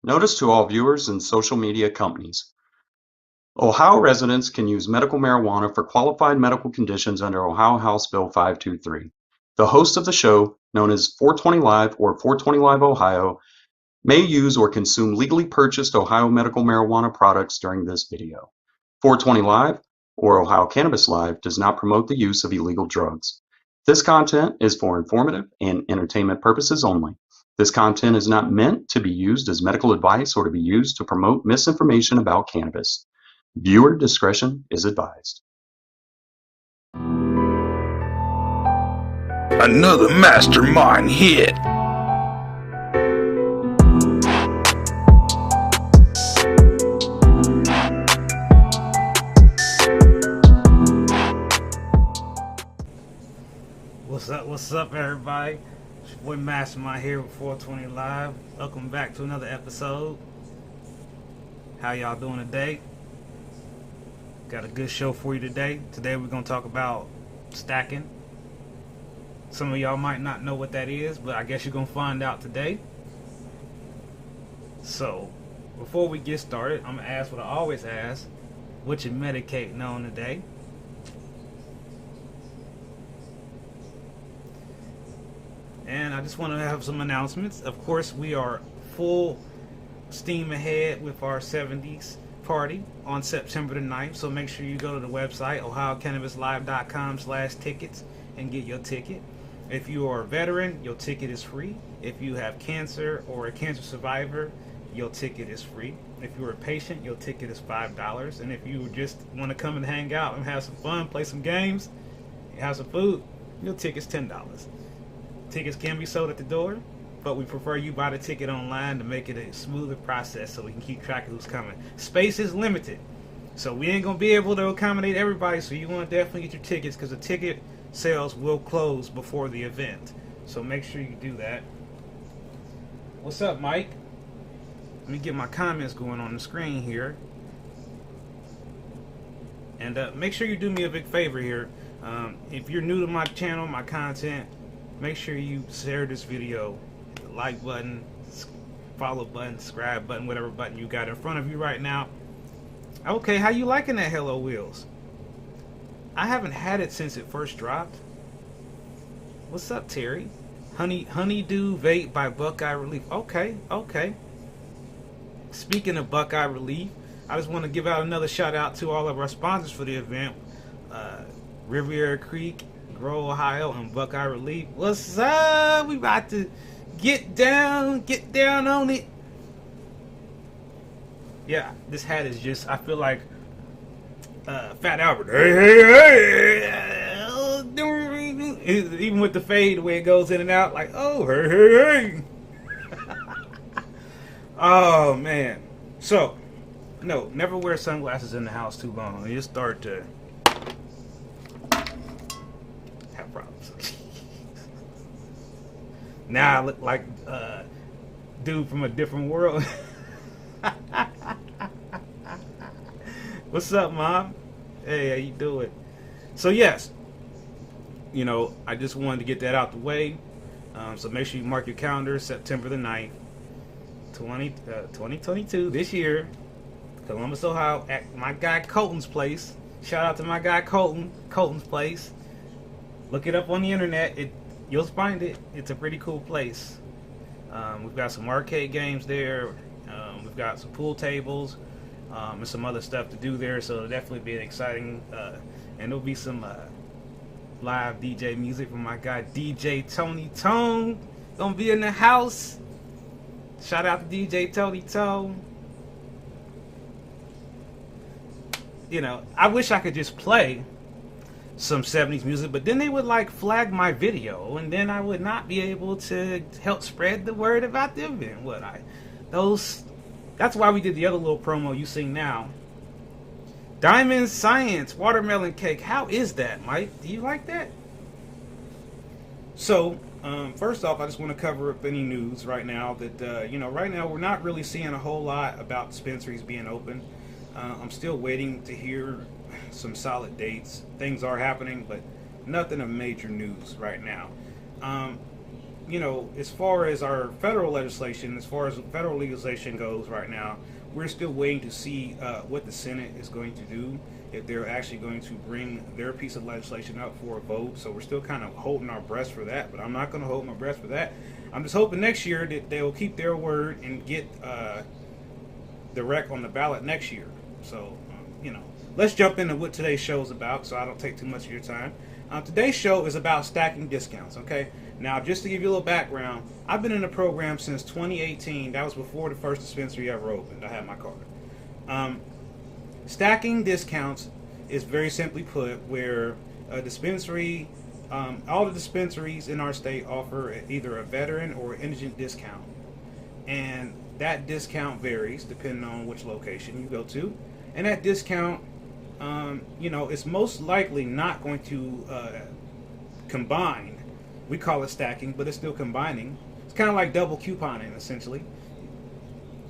Notice to all viewers and social media companies. Ohio residents can use medical marijuana for qualified medical conditions under Ohio House Bill 523. The host of the show, known as 420 Live or 420 Live Ohio, may use or consume legally purchased Ohio medical marijuana products during this video. 420 Live or Ohio Cannabis Live does not promote the use of illegal drugs. This content is for informative and entertainment purposes only. This content is not meant to be used as medical advice or to be used to promote misinformation about cannabis. Viewer discretion is advised. Another Mastermind hit. What's up, everybody? It's your boy Mastamynd here with 420 Live. Welcome back to another episode. How y'all doing today? Got a good show for you today. Today we're going to talk about stacking. Some of y'all might not know what that is, but I guess you're going to find out today. So, before we get started, I'm going to ask what I always ask. What you medicating on today? And I just want to have some announcements. Of course, we are full steam ahead with our 70s party on September the 9th. So make sure you go to the website, ohiocannabislive.com/tickets, and get your ticket. If you are a veteran, your ticket is free. If you have cancer or a cancer survivor, your ticket is free. If you're a patient, your ticket is $5. And if you just want to come and hang out and have some fun, play some games, have some food, your ticket's $10. Tickets can be sold at the door, but we prefer you buy the ticket online to make it a smoother process so we can keep track of who's coming. Space is limited, so we ain't going to be able to accommodate everybody, so you want to definitely get your tickets because the ticket sales will close before the event. So make sure you do that. What's up, Mike? Let me get my comments going on the screen here. And make sure you do me a big favor here. If you're new to my channel, my content, make sure you share this video. Hit the like button, follow button, subscribe button, whatever button you got in front of you right now. Okay, how you liking that Hello Wheels? I haven't had it since it first dropped. What's up, Terry? Honeydew Vape by Buckeye Relief. Okay. Speaking of Buckeye Relief, I just want to give out another shout out to all of our sponsors for the event. Riviera Creek, Grow Ohio, and Buckeye Relief. What's up? We about to get down on it. Yeah, this hat is just, I feel like Fat Albert. Hey. Even with the fade, the way it goes in and out, like, oh, hey. Oh, man. So, no, never wear sunglasses in the house too long. You start to have problems. Now I look like dude from a different world. What's up, Mom? Hey, how you doing? So yes, I just wanted to get that out the way. So make sure you mark your calendar, September the 9th, 2022, this year, Columbus, Ohio, at my guy Colton's place. Shout out to my guy Colton's place. Look it up on the internet. You'll find it. It's a pretty cool place. We've got some arcade games there. We've got some pool tables and some other stuff to do there. So it'll definitely be an exciting. And there'll be some live DJ music from my guy DJ Tony Tone. Gonna be in the house. Shout out to DJ Tony Tone. I wish I could just play some 70s music, but then they would flag my video, and then I would not be able to help spread the word about the event, would I? That's why we did the other little promo you see now. Diamond Science Watermelon Cake. How is that, Mike? Do you like that? So, first off, I just want to cover up any news right now that, right now we're not really seeing a whole lot about dispensaries being open. I'm still waiting to hear some solid dates. Things are happening, but nothing of major news right now. as far as our federal legislation, as far as federal legalization goes right now, we're still waiting to see what the Senate is going to do, if they're actually going to bring their piece of legislation up for a vote. So we're still kind of holding our breath for that, but I'm not going to hold my breath for that. I'm just hoping next year that they will keep their word and get the rec on the ballot next year. So, let's jump into what today's show is about so I don't take too much of your time. Today's show is about stacking discounts, okay? Now, just to give you a little background, I've been in the program since 2018. That was before the first dispensary ever opened. I had my card. Stacking discounts is very simply put where a dispensary, all the dispensaries in our state offer either a veteran or indigent discount. And that discount varies depending on which location you go to. And that discount, it's most likely not going to combine. We call it stacking, but it's still combining. It's kind of like double couponing, essentially.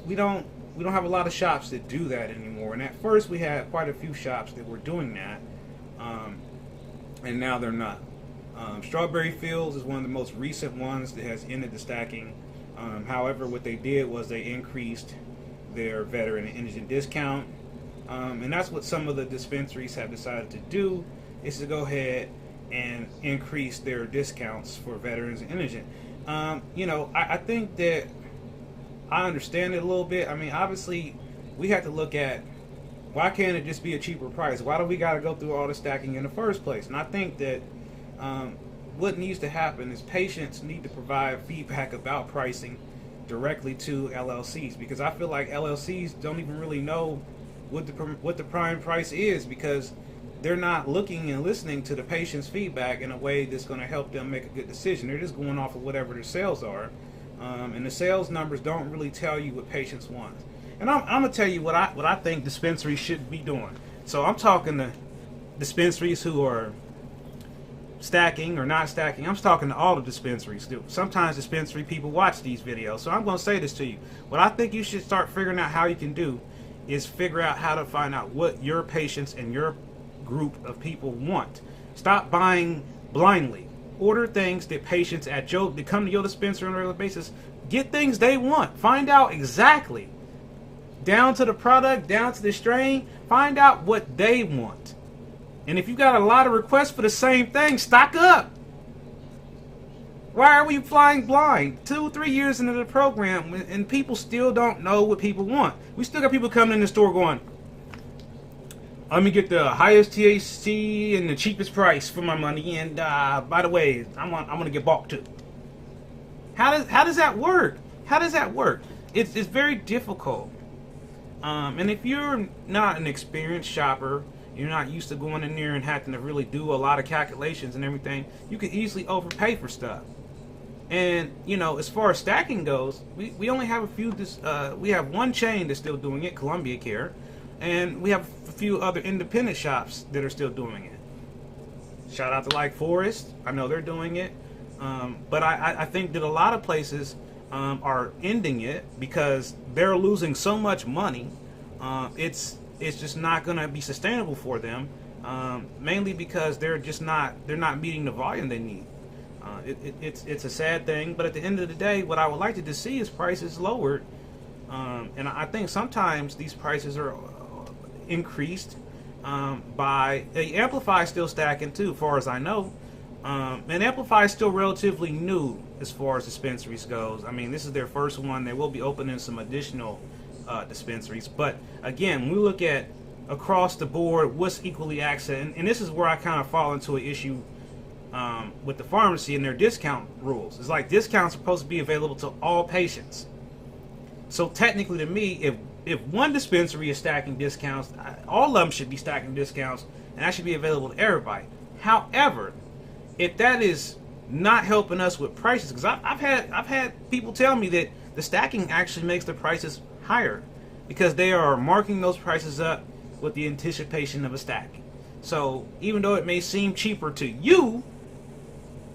We don't have a lot of shops that do that anymore. And at first, we had quite a few shops that were doing that, and now they're not. Strawberry Fields is one of the most recent ones that has ended the stacking. However, what they did was they increased their veteran and indigent discount. And that's what some of the dispensaries have decided to do, is to go ahead and increase their discounts for veterans and indigent. I think that I understand it a little bit. I mean, obviously, we have to look at, why can't it just be a cheaper price? Why do we got to go through all the stacking in the first place? And I think that what needs to happen is patients need to provide feedback about pricing directly to LLCs, because I feel like LLCs don't even really know what the prime price is, because they're not looking and listening to the patient's feedback in a way that's going to help them make a good decision. They're just going off of whatever their sales are, and the sales numbers don't really tell you what patients want. And I'm gonna tell you what I think dispensaries should be doing. So I'm talking to dispensaries who are stacking or not stacking. I'm talking to all the dispensaries. Sometimes dispensary people watch these videos, so I'm going to say this to you. What I think you should start figuring out how you can do is figure out how to find out what your patients and your group of people want. Stop buying blindly. Order things that patients that come to your dispensary on a regular basis, get things they want. Find out exactly, down to the product, down to the strain, find out what they want. And if you got a lot of requests for the same thing, stock up. Why are we flying blind? 2-3 years into the program, and people still don't know what people want. We still got people coming in the store going, let me get the highest THC and the cheapest price for my money, and by the way, I'm gonna get balked too. How does that work? How does that work? It's very difficult. And if you're not an experienced shopper, you're not used to going in there and having to really do a lot of calculations and everything, you could easily overpay for stuff. And as far as stacking goes, we only have a few. We have one chain that's still doing it, Columbia Care, and we have a few other independent shops that are still doing it. Shout out to Like Forest, I know they're doing it, but I think that a lot of places are ending it because they're losing so much money. It's just not going to be sustainable for them, mainly because they're not meeting the volume they need. It's a sad thing, but at the end of the day, what I would like to see is prices lowered, and I think sometimes these prices are increased by Amplify still stacking too, as far as I know, and Amplify is still relatively new as far as dispensaries goes. I mean, this is their first one. They will be opening some additional dispensaries, but again, when we look at across the board what's equally accessed, and this is where I kind of fall into an issue with the pharmacy and their discount rules. It's like discounts are supposed to be available to all patients. So technically, to me, if one dispensary is stacking discounts, all of them should be stacking discounts, and that should be available to everybody. However, if that is not helping us with prices, because I've had people tell me that the stacking actually makes the prices higher because they are marking those prices up with the anticipation of a stack. So even though it may seem cheaper to you,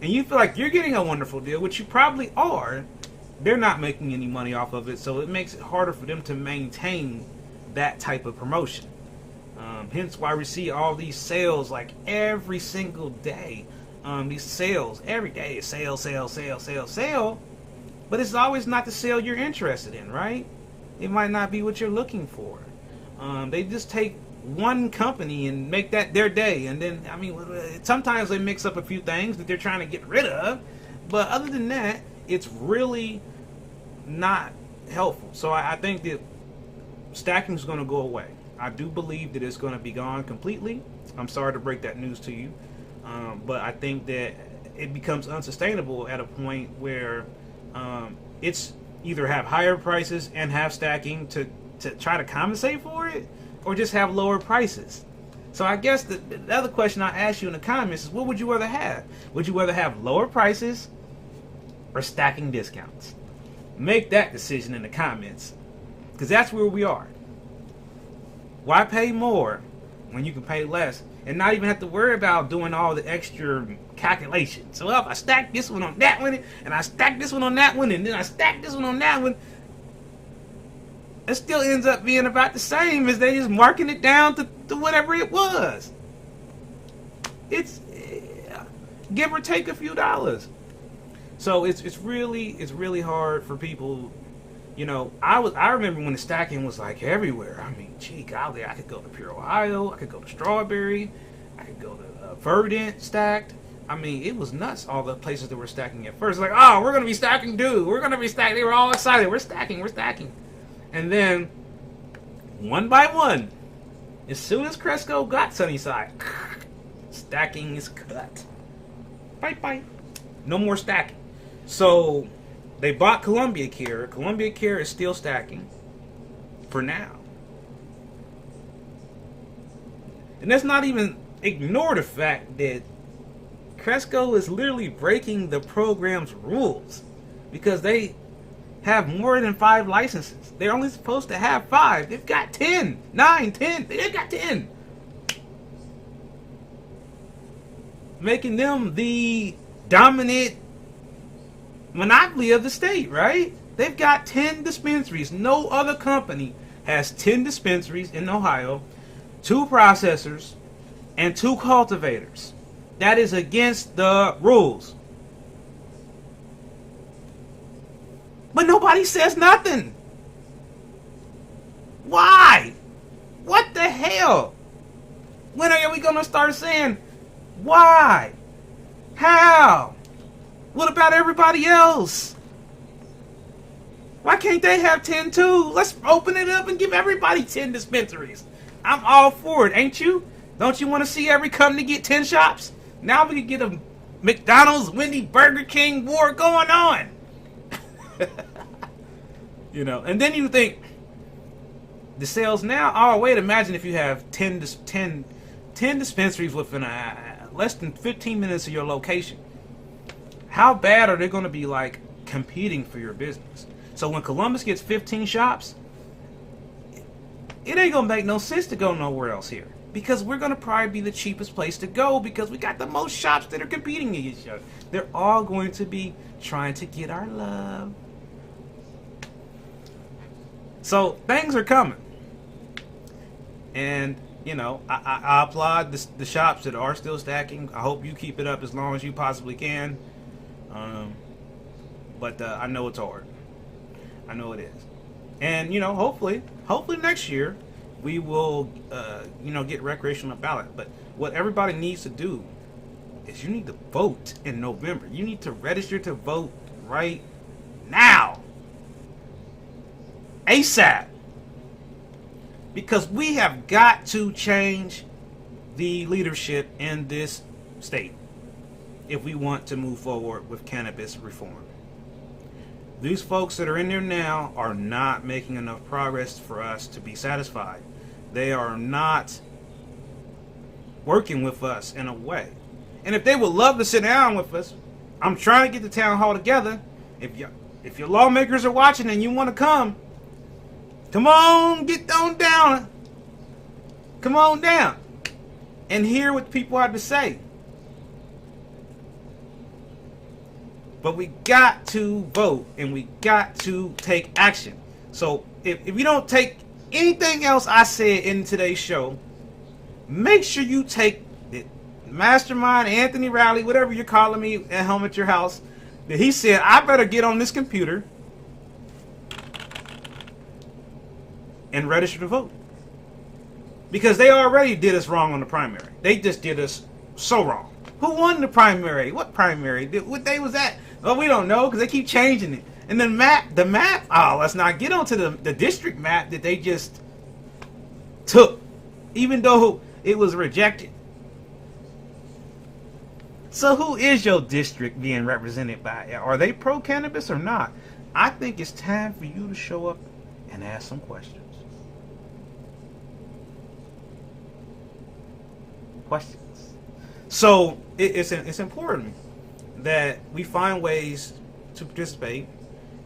and you feel like you're getting a wonderful deal, which you probably are, they're not making any money off of it, so it makes it harder for them to maintain that type of promotion. Hence why we see all these sales like every single day. these sales every day, sale, but it's always not the sale you're interested in, right? It might not be what you're looking for. They just take one company and make that their day, and then sometimes they mix up a few things that they're trying to get rid of, but other than that, it's really not helpful. So I think that stacking is going to go away. I do believe that it's going to be gone completely. I'm sorry to break that news to you, but I think that it becomes unsustainable at a point where it's either have higher prices and have stacking to try to compensate for it, or just have lower prices. So I guess the other question I asked you in the comments is, what would you rather have? Would you rather have lower prices or stacking discounts? Make that decision in the comments, because that's where we are. Why pay more when you can pay less and not even have to worry about doing all the extra calculations? So if I stack this one on that one, and I stack this one on that one, and then I stack this one on that one, it still ends up being about the same as they just marking it down to whatever it was. It's give or take a few dollars. So it's really hard for people. You know, I remember when the stacking was like everywhere. I mean, gee golly, I could go to Pure Ohio, I could go to Strawberry, I could go to Verdant stacked. I mean, it was nuts, all the places that were stacking at first. Like, oh, we're going to be stacking, dude. We're going to be stacking. They were all excited. We're stacking. And then, one by one, as soon as Cresco got Sunnyside, stacking is cut. Bye. No more stacking. So, they bought Columbia Care. Columbia Care is still stacking for now. And let's not even ignore the fact that Cresco is literally breaking the program's rules, because they have more than 5 licenses. They're only supposed to have 5. They've got 10, 9, 10. They've got 10. Making them the dominant monopoly of the state, right? They've got 10 dispensaries. No other company has 10 dispensaries in Ohio, 2 processors, and 2 cultivators. That is against the rules. But nobody says nothing. Why? What the hell? When are we going to start saying why? How? What about everybody else? Why can't they have 10 too? Let's open it up and give everybody 10 dispensaries. I'm all for it, ain't you? Don't you want to see every company get 10 shops? Now we can get a McDonald's, Wendy's, Burger King war going on. You know, and then you think the sales now. Oh wait, imagine if you have 10 dispensaries within less than 15 minutes of your location. How bad are they going to be like competing for your business? So when Columbus gets 15 shops, it ain't going to make no sense to go nowhere else here, because we're going to probably be the cheapest place to go, because we got the most shops that are competing against each other. They're all going to be trying to get our love. So things are coming. And, you know, I applaud the shops that are still stacking. I hope you keep it up as long as you possibly can. But I know it's hard. I know it is. And, you know, hopefully next year we will, get recreational ballot. But what everybody needs to do is you need to vote in November. You need to register to vote right now. ASAP. Because we have got to change the leadership in this state if we want to move forward with cannabis reform. These folks that are in there now are not making enough progress for us to be satisfied. They are not working with us in a way. And if they would love to sit down with us, I'm trying to get the town hall together. If your lawmakers are watching and you want to come on, get on down. Come on down and hear what people have to say. But we got to vote, and we got to take action. So if you don't take anything else I said in today's show, make sure you take it Mastermind, Anthony Rowley, whatever you're calling me at home at your house, that he said, I better get on this computer and register to vote. Because they already did us wrong on the primary. They just did us so wrong. Who won the primary? What primary? What day was that? Oh, we don't know because they keep changing it. And then the map, oh, let's not get onto the district map that they just took, even though it was rejected. So who is your district being represented by? Are they pro-cannabis or not? I think it's time for you to show up and ask some questions. So it's important that we find ways to participate,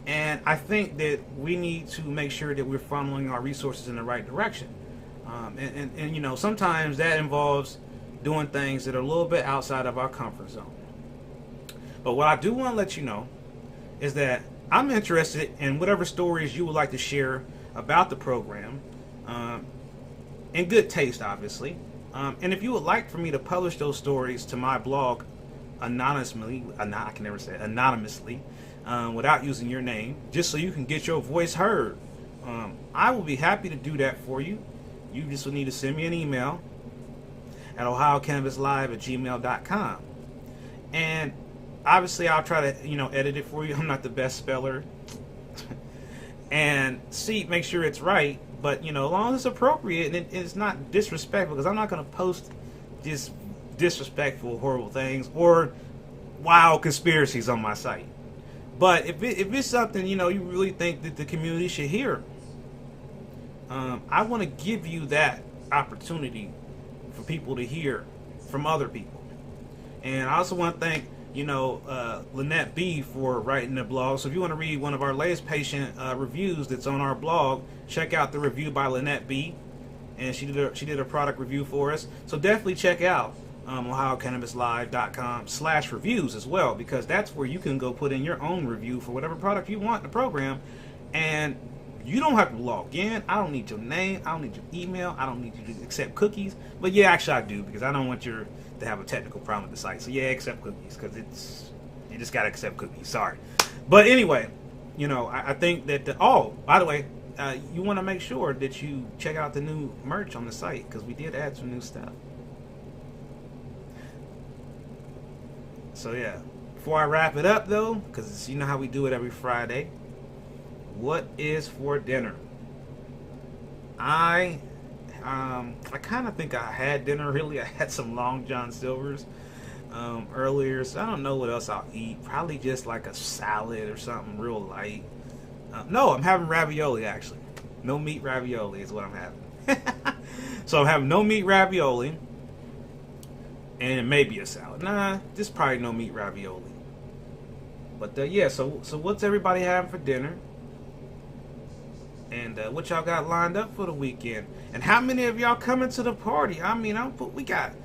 and I think that we need to make sure that we're funneling our resources in the right direction. And you know, sometimes that involves doing things that are a little bit outside of our comfort zone. But what I do want to let you know is that I'm interested in whatever stories you would like to share about the program, in good taste, obviously. And if you would like for me to publish those stories to my blog anonymously, without using your name, just so you can get your voice heard, I will be happy to do that for you. You just will need to send me an email at ohiocannabislive@gmail.com. And obviously I'll try to, edit it for you. I'm not the best speller. And make sure it's right. But, as long as it's appropriate and it's not disrespectful, because I'm not going to post just disrespectful, horrible things or wild conspiracies on my site. But if it's something, you really think that the community should hear, I want to give you that opportunity for people to hear from other people. And I also want to thank, Lynette B for writing the blog. So if you want to read one of our latest patient reviews that's on our blog, check out the review by Lynette B. And she did a product review for us. So definitely check out ohiocannabislive.com/reviews as well, because that's where you can go put in your own review for whatever product you want in the program. And you don't have to log in. I don't need your name. I don't need your email. I don't need you to accept cookies. But yeah, actually I do, because I don't want to have a technical problem with the site. So yeah, accept cookies, because you just gotta accept cookies. Sorry. But anyway, I think that by the way, you want to make sure that you check out the new merch on the site, because we did add some new stuff. So yeah, before I wrap it up though, because you know how we do it every Friday, what is for dinner? I kind of think I had dinner, really. I had some Long John Silver's earlier, so I don't know what else I'll eat. Probably just like a salad or something real light. No, I'm having ravioli, actually. No meat ravioli is what I'm having. So I'm having no meat ravioli and maybe a salad. Nah, just probably no meat ravioli. But yeah, so what's everybody having for dinner? And what y'all got lined up for the weekend? And how many of y'all coming to the party? I mean, we got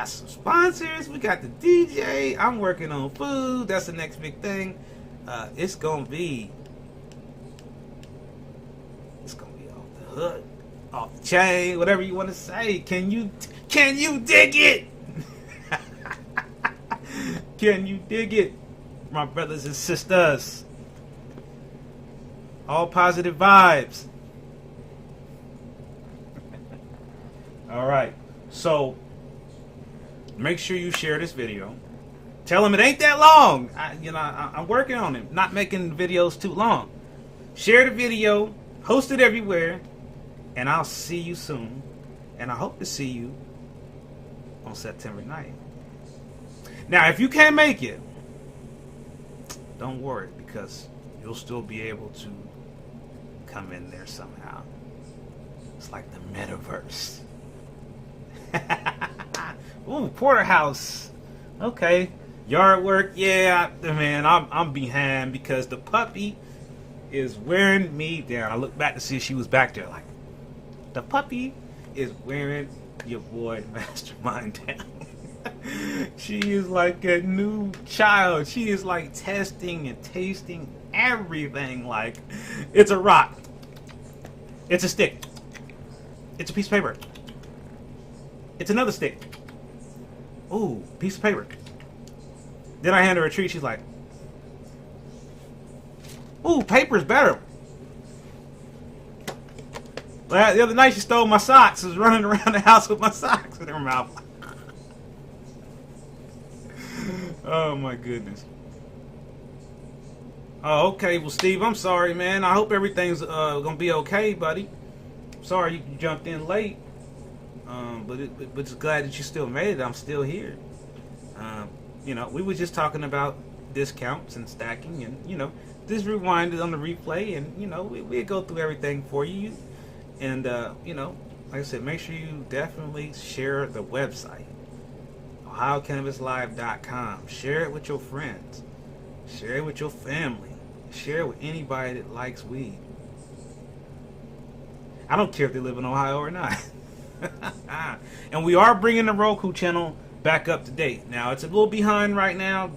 some sponsors. We got the DJ. I'm working on food. That's the next big thing. It's gonna be off the hook, off the chain, whatever you want to say. Can you dig it? Can you dig it, my brothers and sisters? All positive vibes. All right. So make sure you share this video. Tell them it ain't that long. I'm working on it, not making videos too long. Share the video, post it everywhere, and I'll see you soon. And I hope to see you on September 9th. Now, if you can't make it, don't worry, because you'll still be able to come in there somehow. It's like the metaverse. Ooh, porterhouse. Okay. Yard work. Yeah, man, I'm behind because the puppy is wearing me down. I look back to see if she was back there. Like, the puppy is wearing your boy Mastermind down. She is like a new child. She is like testing and tasting everything. Like, it's a rock, it's a stick, it's a piece of paper, it's another stick, Ooh, piece of paper. Then I hand her a treat. She's like, ooh, paper's better. The other night she stole my socks. I was running around the house with my socks in her mouth. Oh my goodness. Oh, okay. Well, Steve, I'm sorry, man. I hope everything's gonna be okay, buddy. Sorry you jumped in late. But it's glad that you still made it. I'm still here. You know, we were just talking about discounts and stacking, and you know, just rewind it on the replay, and you know, we'll go through everything for you. And you know, like I said, make sure you definitely share the website, OhioCannabisLive.com. Share it with your friends. Share it with your family. Share it with anybody that likes weed. I don't care if they live in Ohio or not. And we are bringing the Roku channel back up to date. Now, it's a little behind right now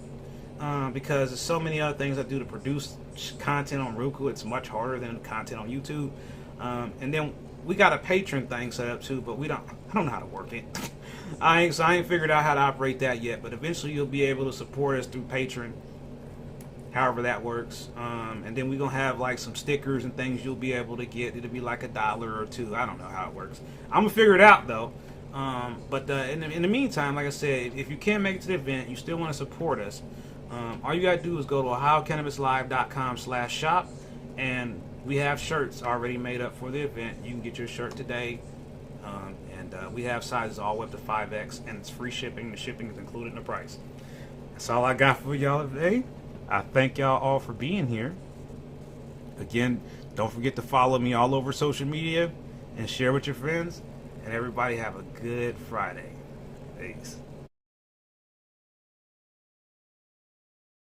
because there's so many other things I do to produce content on Roku. It's much harder than content on YouTube. And then we got a Patreon thing set up too, but I don't know how to work it. I ain't figured out how to operate that yet, but eventually you'll be able to support us through Patreon, however that works. And then we're gonna have like some stickers and things you'll be able to get. It'll be like $1 or $2. I don't know how it works. I'm gonna figure it out though. But in the meantime, like I said, if you can't make it to the event, you still want to support us. All you gotta do is go to OhioCannabisLive.com/shop, and we have shirts already made up for the event. You can get your shirt today. And we have sizes all the way up to 5X, and it's free shipping. The shipping is included in the price. That's all I got for y'all today. I thank y'all all for being here. Again, don't forget to follow me all over social media and share with your friends. And everybody have a good Friday. Peace.